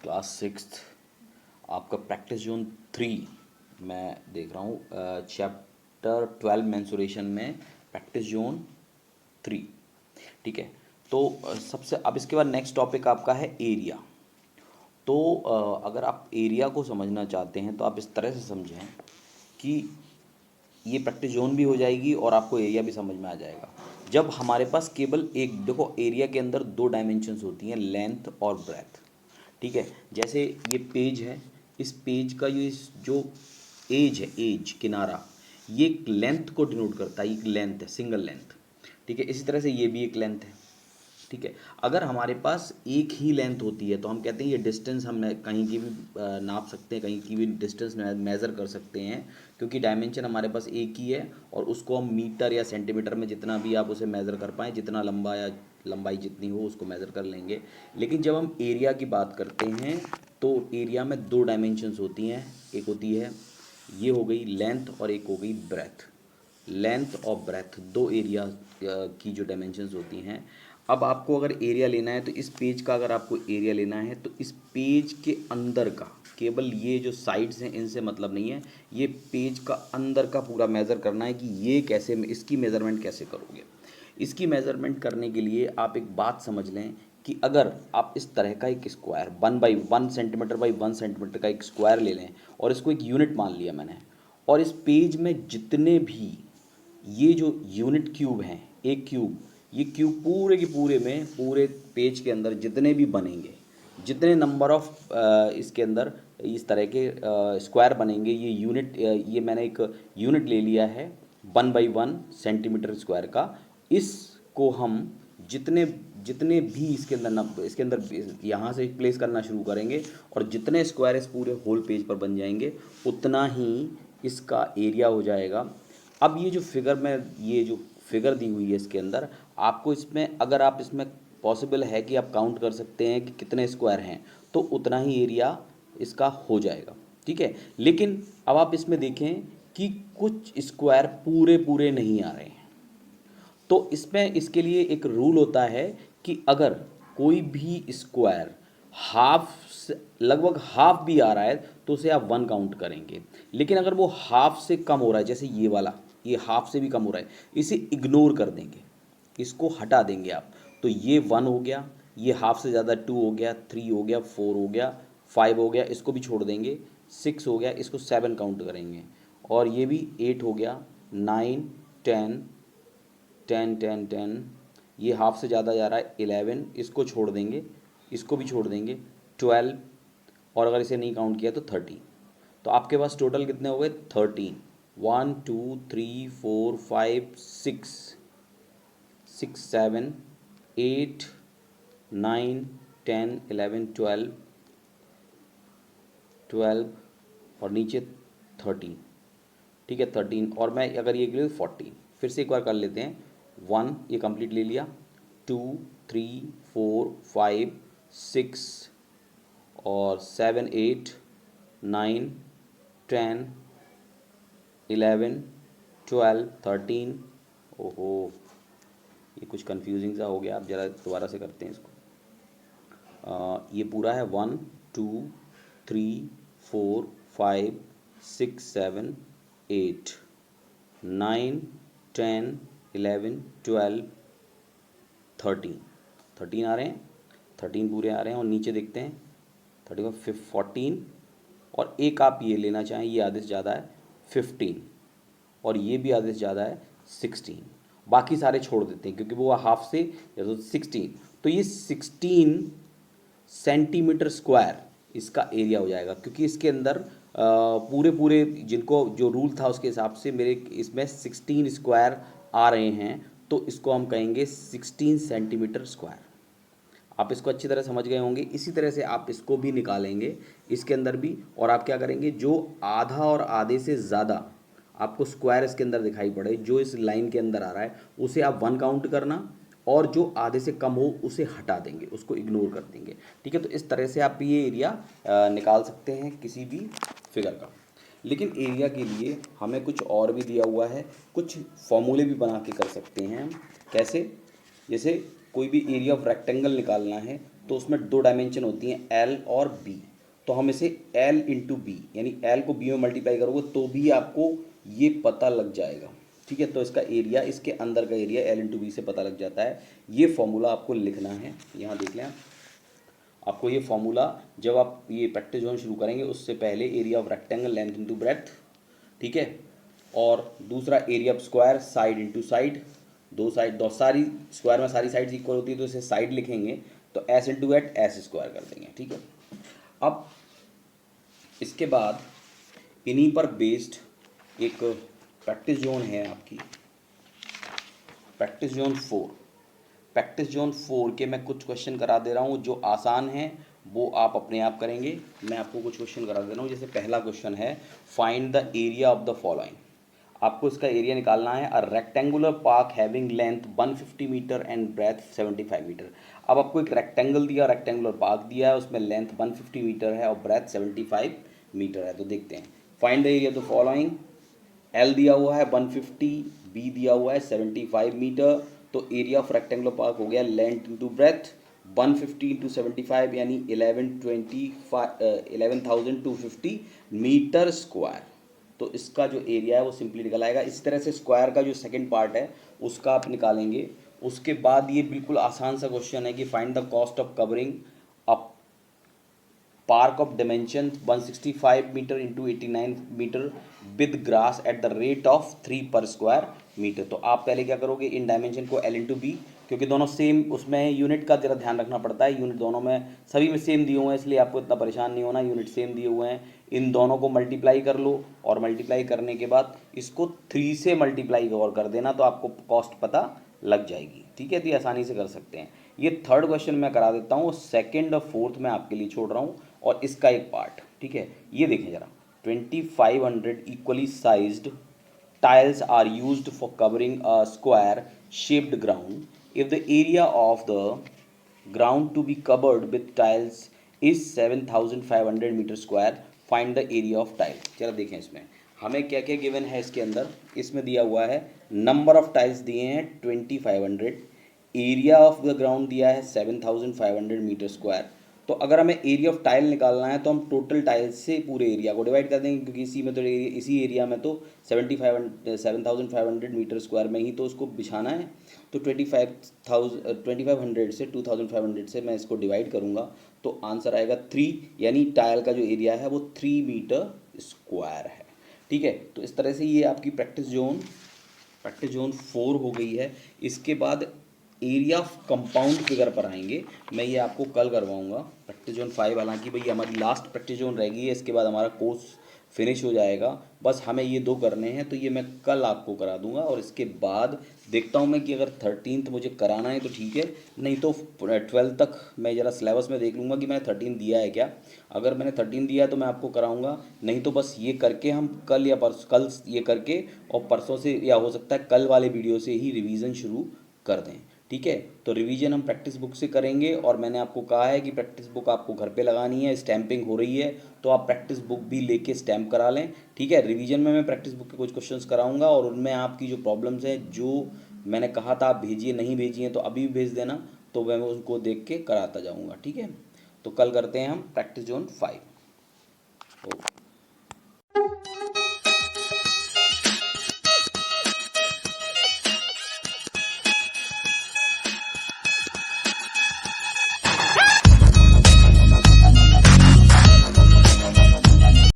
Class sixth आपका practice zone 3 मैं देख रहा हूँ चैप्टर 12 मेंसुरेशन में प्रैक्टिस जोन 3। ठीक है, तो सबसे अब इसके बाद नेक्स्ट टॉपिक आपका है एरिया। तो अगर आप एरिया को समझना चाहते हैं तो आप इस तरह से समझें कि ये प्रैक्टिस जोन भी हो जाएगी और आपको एरिया भी समझ में आ जाएगा। जब हमारे पास केवल एक, देखो एरिया के अंदर दो डायमेंशंस होती हैं, लेंथ और ब्रेथ। ठीक है, जैसे ये पेज है, इस पेज का ये जो एज है, एज किनारा, ये एक लेंथ को डिनोट करता है, एक लेंथ है, सिंगल लेंथ। ठीक है, इसी तरह से ये भी एक लेंथ है। ठीक है, अगर हमारे पास एक ही लेंथ होती है तो हम कहते हैं ये डिस्टेंस हम कहीं की भी नाप सकते हैं, कहीं की भी डिस्टेंस मेज़र कर सकते हैं, क्योंकि डायमेंशन हमारे पास एक ही है और उसको हम मीटर या सेंटीमीटर में जितना भी आप उसे मेज़र कर पाएँ, जितना लंबा या लंबाई जितनी हो उसको मेज़र कर लेंगे। लेकिन जब हम एरिया की बात करते हैं तो एरिया में दो डायमेंशंस होती हैं, एक होती है ये हो गई लेंथ और एक हो गई ब्रेथ। लेंथ और ब्रेथ दो एरिया की जो डायमेंशंस होती हैं। अब आपको अगर एरिया लेना है तो इस पेज का अगर आपको एरिया लेना है तो इस पेज के अंदर का, केवल ये जो साइड्स हैं इनसे मतलब नहीं है, ये पेज का अंदर का पूरा मेज़र करना है कि ये कैसे, इसकी मेज़रमेंट कैसे करोगे। इसकी मेज़रमेंट करने के लिए आप एक बात समझ लें कि अगर आप इस तरह का एक square 1 by 1 centimetre by 1 centimetre का एक स्क्वायर ले लें और इसको एक यूनिट मान लिया मैंने, और इस पेज में जितने भी ये जो यूनिट क्यूब हैं, एक क्यूब, ये क्यूब पूरे के पूरे में, पूरे पेज के अंदर जितने भी बनेंगे, जितने नंबर ऑफ इसके अंदर इस तरह के स्क्वायर बनेंगे, ये यूनिट, ये मैंने एक यूनिट ले लिया है 1 बाई 1 सेंटीमीटर स्क्वायर का। इसको हम जितने जितने भी इसके अंदर यहाँ से प्लेस करना शुरू करेंगे और जितने स्क्वायर इस पूरे होल पेज पर बन जाएंगे उतना ही इसका एरिया हो जाएगा। अब ये जो फिगर में, ये जो फिगर दी हुई है इसके अंदर, आपको इसमें अगर आप इसमें पॉसिबल है कि आप काउंट कर सकते हैं कि कितने स्क्वायर हैं तो उतना ही एरिया इसका हो जाएगा। ठीक है, लेकिन अब आप इसमें देखें कि कुछ स्क्वायर पूरे पूरे नहीं आ रहे हैं, तो इसमें इसके लिए एक रूल होता है कि अगर कोई भी स्क्वायर हाफ से, लगभग हाफ भी आ रहा है तो उसे आप 1 काउंट करेंगे। लेकिन अगर वो हाफ से कम हो रहा है, जैसे ये वाला, ये हाफ से भी कम हो रहा है, इसे इग्नोर कर देंगे, इसको हटा देंगे आप। तो ये 1 हो गया, ये हाफ से ज़्यादा 2 हो गया, 3 हो गया, 4 हो गया, 5 हो गया, इसको भी छोड़ देंगे, 6 हो गया, इसको 7 काउंट करेंगे, और ये भी 8 हो गया, 9, 10, 10 10 10, ये हाफ से ज़्यादा जा रहा है, 11, इसको छोड़ देंगे, इसको भी छोड़ देंगे, 12, और अगर इसे नहीं काउंट किया तो 13। तो आपके पास टोटल कितने हो गए? 13। 1 2 3 4 5 6 6 7 8 9 10 11 12 12 और नीचे 13। ठीक है, 13, और मैं अगर ये 14, फिर से एक बार कर लेते हैं। 1 ये कंप्लीट ले लिया, 2 3 4 5 6 और 7 8 9 10 11 12 13। ओहो, ये कुछ कंफ्यूजिंग सा हो गया, आप ज़रा दोबारा से करते हैं इसको। ये पूरा है 1 2 3 4 5 6 7 8 9 10 11 12 13। 13 आ रहे हैं, 13 पूरे आ रहे हैं, और नीचे देखते हैं 14, और एक आप ये लेना चाहें, ये आधे से ज़्यादा है 15, और ये भी आधे से ज़्यादा है 16। बाकी सारे छोड़ देते हैं क्योंकि वो हाफ से, या तो 16, तो ये 16 सेंटीमीटर स्क्वायर इसका एरिया हो जाएगा, क्योंकि इसके अंदर पूरे पूरे जिनको जो रूल था उसके हिसाब से मेरे इसमें 16 स्क्वायर आ रहे हैं, तो इसको हम कहेंगे 16 सेंटीमीटर स्क्वायर। आप इसको अच्छी तरह समझ गए होंगे। इसी तरह से आप इसको भी निकालेंगे इसके अंदर भी, और आप क्या करेंगे, जो आधा और आधे से ज़्यादा आपको स्क्वायर इसके अंदर दिखाई पड़े, जो इस लाइन के अंदर आ रहा है, उसे आप 1 काउंट करना, और जो आधे से कम हो उसे हटा देंगे, उसको इग्नोर कर देंगे। ठीक है, तो इस तरह से आप ये एरिया निकाल सकते हैं किसी भी फिगर का। लेकिन एरिया के लिए हमें कुछ और भी दिया हुआ है, कुछ फॉर्मूले भी बना के कर सकते हैं। कैसे? जैसे कोई भी एरिया ऑफ रेक्टेंगल निकालना है तो उसमें दो डायमेंशन होती हैं, एल और बी। तो हम इसे एल इंटू बी, यानी एल को बी में मल्टीप्लाई करोगे तो भी आपको ये पता लग जाएगा, ठीक है। तो इसका एरिया, इसके अंदर का एरिया एल इंटू बी से पता लग जाता है। ये फॉर्मूला आपको लिखना है, यहाँ देख लें आपको ये फॉर्मूला जब आप ये प्रैक्टिस जोन शुरू करेंगे उससे पहले, area of rectangle length into breadth, ठीक है। और दूसरा area of square side into side, दो साइड, दो सारी स्क्वायर में सारी साइड्स इक्वल होती है तो इसे साइड लिखेंगे, तो S into eight S square कर देंगे, ठीक है। अब इसके बाद इन्हीं पर बेस्ड एक प्रैक्टिस जोन है आपकी, प्रैक्टिस जोन 4। प्रैक्टिस जोन 4 के मैं कुछ क्वेश्चन करा दे रहा हूँ जो आसान हैं, वो आप अपने आप करेंगे। मैं आपको कुछ क्वेश्चन करा दे रहा हूँ। जैसे पहला क्वेश्चन है, find the area of the following. आपको इसका एरिया निकालना है। A rectangular park having length 150 metre and breadth 75 metre. अब आपको एक रेक्टेंगल दिया, रेक्टेंगुलर पार्क दिया है, उसमें लेंथ 150 मीटर है और ब्रेथ 75 मीटर है। तो देखते हैं, find the area of the following. L दिया हुआ है 150, बी दिया हुआ है 75 मीटर। तो एरिया ऑफ रेक्टेंगुलर पार्क हो गया लेंथ इंटू ब्रेथ, 150 इंटू 75 यानी 11,250 मीटर स्क्वायर। तो इसका जो एरिया है वो सिंपली निकल आएगा। इस तरह से स्क्वायर का जो सेकंड पार्ट है उसका आप निकालेंगे। उसके बाद ये बिल्कुल आसान सा क्वेश्चन है कि find the cost of covering a park of dimension 165 metre into 89 metre with grass at the rate of 3 per square metre. तो आप पहले क्या करोगे, इन डायमेंशन को एल इंटू बी, क्योंकि दोनों सेम उसमें यूनिट का जरा ध्यान रखना पड़ता है, यूनिट दोनों में सभी में सेम दिए हुए हैं, इसलिए आपको इतना परेशान नहीं होना, यूनिट सेम दिए हुए हैं। इन दोनों को मल्टीप्लाई कर लो और मल्टीप्लाई करने के बाद इसको 3 से मल्टीप्लाई और कर देना, तो आपको कॉस्ट पता लग जाएगी, ठीक है। तो ये आसानी से कर सकते हैं। ये थर्ड क्वेश्चन मैं करा देता हूँ, सेकेंड और फोर्थ मैं आपके लिए छोड़ रहा हूँ, और इसका एक पार्ट, ठीक है। ये देखें जरा, 2500 equally sized tiles are used for covering a square shaped ground if the area of the ground to be covered with tiles is 7500 metre square, find the area of tile. चलो देखें इसमें हमें क्या क्या गिवन है। इसके अंदर इसमें दिया हुआ है, नंबर ऑफ टाइल्स दिए हैं 2500, एरिया ऑफ द ग्राउंड दिया है 7500 मीटर स्क्वायर। तो अगर हमें एरिया ऑफ टाइल निकालना है तो हम टोटल टाइल्स से पूरे एरिया को डिवाइड कर देंगे, क्योंकि इसी में तो इसी एरिया में तो 7500 मीटर स्क्वायर में ही तो उसको बिछाना है। तो 2500 से 2500 से मैं इसको डिवाइड करूँगा तो आंसर आएगा 3, यानी टाइल का जो एरिया है वो 3 मीटर स्क्वायर है, ठीक है। तो इस तरह से ये आपकी प्रैक्टिस जोन 4 हो गई है। इसके बाद एरिया ऑफ कंपाउंड फिगर पर आएंगे, मैं ये आपको कल करवाऊंगा। प्रैक्टिस जोन 5 हालांकि भाई हमारी लास्ट प्रैक्टिस जोन रहेगी, इसके बाद हमारा कोर्स फिनिश हो जाएगा। बस हमें ये दो करने हैं, तो ये मैं कल आपको करा दूंगा। और इसके बाद देखता हूँ मैं कि अगर 13th मुझे कराना है तो ठीक है, नहीं तो 12 तक मैं ज़रा सिलेबस में देख लूँगा कि मैंने 13 दिया है क्या। अगर मैंने 13 दिया है तो मैं आपको कराऊँगा, नहीं तो बस ये करके हम कल या कल ये करके और परसों से, या हो सकता है कल वाले वीडियो से ही रिवीजन शुरू कर दें, ठीक है। तो रिवीजन हम प्रैक्टिस बुक से करेंगे, और मैंने आपको कहा है कि प्रैक्टिस बुक आपको घर पे लगानी है, स्टैंपिंग हो रही है, तो आप प्रैक्टिस बुक भी लेके स्टैंप करा लें, ठीक है। रिवीजन में मैं प्रैक्टिस बुक के कुछ क्वेश्चंस कराऊंगा, और उनमें आपकी जो प्रॉब्लम्स हैं, जो मैंने कहा था आप भेजिए, नहीं भेजिए तो अभी भी भेज देना, तो मैं उनको देख के कराता जाऊँगा, ठीक है। तो कल करते हैं हम प्रैक्टिस जोन 5। ओके।